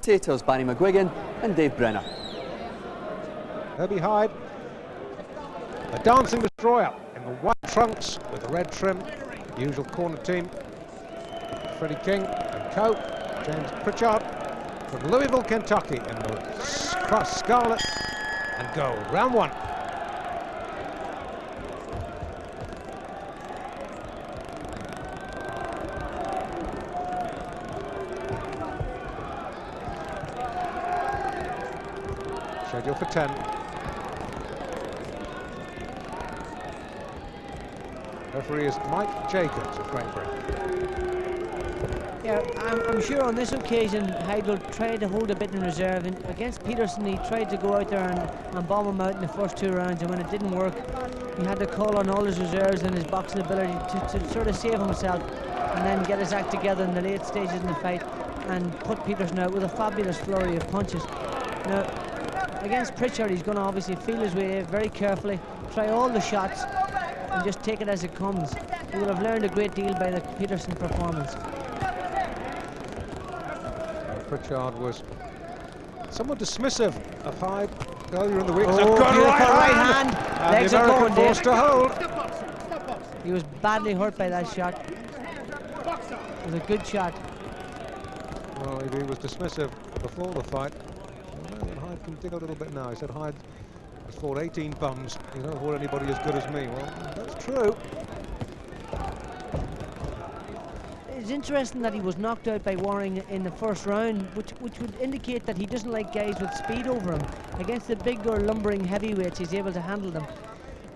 Commentators Barry McGuigan and Dave Brenner. Herbie Hyde, a dancing destroyer in the white trunks with the red trim, usual corner team. Freddie King and co. James Pritchard from Louisville, Kentucky in the scarlet and gold. Round one. Scheduled for 10. Referee is Mike Jacobs of Great Britain. Yeah, I'm sure on this occasion Hyde will try to hold a bit in reserve. And against Peterson, he tried to go out there and bomb him out in the first 2 rounds, and when it didn't work, he had to call on all his reserves and his boxing ability to sort of save himself and then get his act together in the late stages in the fight and put Peterson out with a fabulous flurry of punches. Now, against Pritchard, he's going to obviously feel his way very carefully, try all the shots and just take it as it comes. He will have learned a great deal by the Peterson performance. Pritchard was somewhat dismissive of Hyde earlier in the week. Oh, beautiful right hand. And Legs the are American going, forced to hold. He was badly hurt by that shot. It was a good shot. Well, if he was dismissive before the fight, well, Hyde can dig a little bit now. He said Hyde has fought 18 bums. He don't fought anybody as good as me. Well, that's true. It's interesting that he was knocked out by Waring in the first round, which would indicate that he doesn't like guys with speed over him. Against the bigger, lumbering heavyweights, he's able to handle them.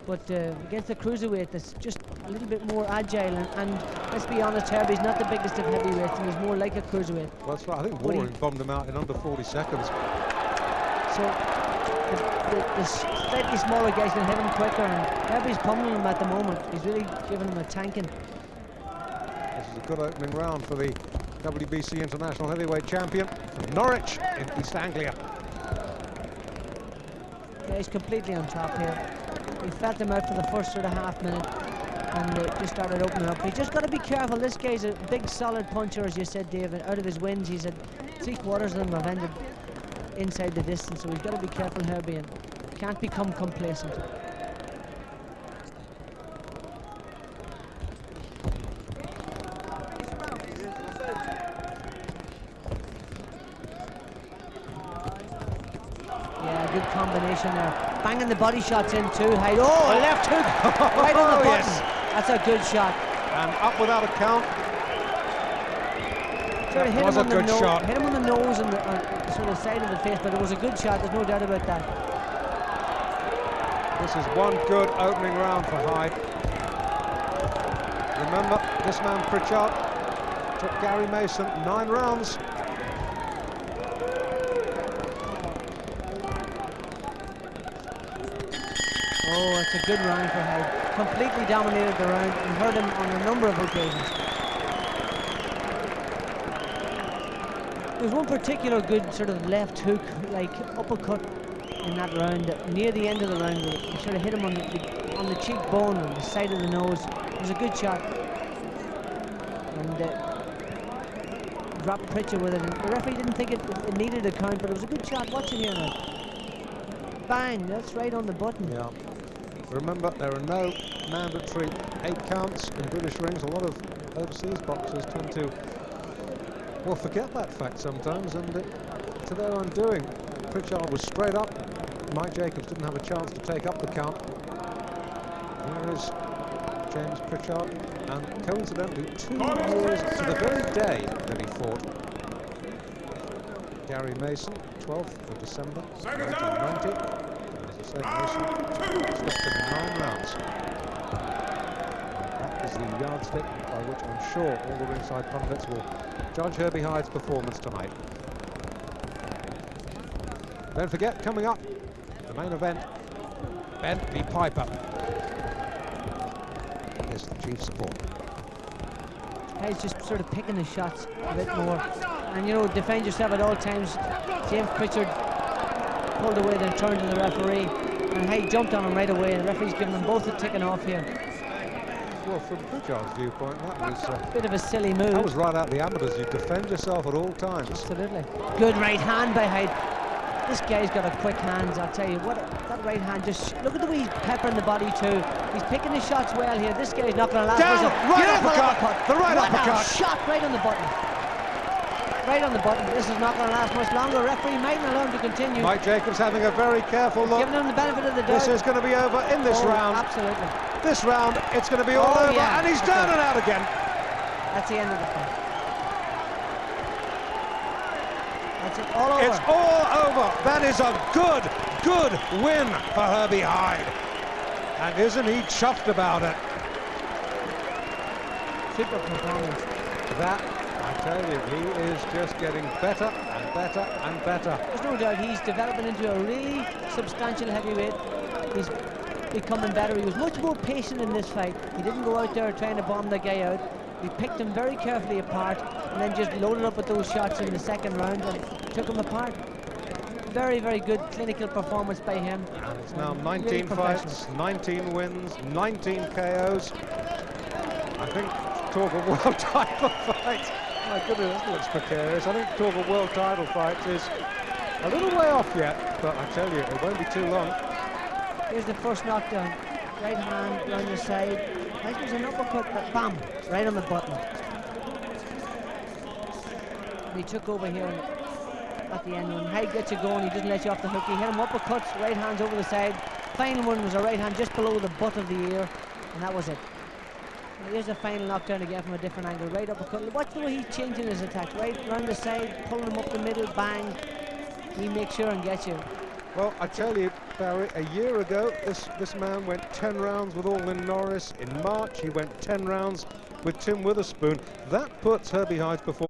But against the cruiserweight, that's just a little bit more agile. And let's be honest, Herbie's not the biggest of heavyweights, and he's more like a cruiserweight. Well, that's right. I think Waring bombed him out in under 40 seconds. So the slightly smaller guys can hit him quicker, and Herbie's pummeling him at the moment. He's really giving him a tanking. This is a good opening round for the WBC International Heavyweight Champion from Norwich in East Anglia. Yeah, he's completely on top here. He felt him out for the first sort of half minute and just started opening up. He's just got to be careful. This guy's a big, solid puncher, as you said, David. Out of his wins, he's had 3/4 of them have ended inside the distance, so he's got to be careful, Herbie, and can't become complacent. Good combination there. Banging the body shots in too. Hyde. Oh, a left hook right on the button. Yes. That's a good shot. And up without a count. Sort of hit him on the nose. Hit him on the nose and the sort of side of the face, but it was a good shot. There's no doubt about that. This is one good opening round for Hyde. Remember, this man Pritchard took Gary Mason 9 rounds. Oh, it's a good round for Hyde. Completely dominated the round and hurt him on a number of occasions. There was one particular good sort of left hook, like uppercut in that round. Near the end of the round, he sort of hit him on the cheekbone and the side of the nose. It was a good shot. And dropped Pritchard with it. And the referee didn't think it needed a count, but it was a good shot. Watch it here now. Bang, that's right on the button. Yeah. Remember, there are no mandatory 8 counts in British rings. A lot of overseas boxers tend to, well, forget that fact sometimes, and to their undoing. Pritchard was straight up. Mike Jacobs didn't have a chance to take up the count. Here is James Pritchard, and coincidentally 2 years to the very day that he fought Gary Mason, 12th of December 1990. Mason stopped him in 9 rounds. That is the yardstick by which I'm sure all the ringside pundits will judge Herbie Hyde's performance tonight. Don't forget, coming up, the main event, Ben v. Piper. Here's the chief support. He's just sort of picking his shots a bit more. And, you know, defend yourself at all times. James Pritchard pulled away, then turned to the referee, and Hyde jumped on him right away, and the referee's giving them both a ticking off here. well, from Pritchard's viewpoint, that was Bit of a silly move. that was right out the amateurs. You defend yourself at all times. Absolutely. Good right hand by Hyde. This guy's got a quick hands, I'll tell you. That right hand, just look at the way he's peppering the body too. He's picking his shots well here. This guy's not going to last. Down, right uppercut. The right what uppercut. A shot right on the button. Right on the button. This is not going to last much longer. Referee mightn't allow him to continue. Mike Jacobs having a very careful look. Giving him the benefit of the doubt. This is going to be over in this round. Absolutely. This round, it's going to be all over, yeah. and he's down and out again. That's the end of the fight. That's it, all over. It's all over. That is a good win for Herbie Hyde. And isn't he chuffed about it? Super performance. That, I tell you, he is just getting better and better and better. There's no doubt he's developing into a really substantial heavyweight. He's becoming better. He was much more patient in this fight. He didn't go out there trying to bomb the guy out. He picked him very carefully apart and then just loaded up with those shots in the second round and took him apart. Very, very good clinical performance by him. And it's now 19 really fights, 19 wins, 19 KOs. I think talk of world title fight. My goodness, that looks precarious. I think talk of world title fight is a little way off yet, but I tell you, it won't be too long. Here's the first knockdown. Right hand round the side. That was an uppercut, but bam, right on the button. And he took over here at the end. When Hyde gets you going, he doesn't let you off the hook. He hit him uppercuts, right hands over the side. Final one was a right hand just below the butt of the ear, and that was it. And here's the final knockdown again from a different angle. Right uppercut. Watch the way he's changing his attack. Right round the side, pulling him up the middle, bang. He makes sure and gets you. Well, I tell you, Barry, a year ago, this man went 10 rounds with Alwyn Norris. In March, he went 10 rounds with Tim Witherspoon. That puts Herbie Hyde's performance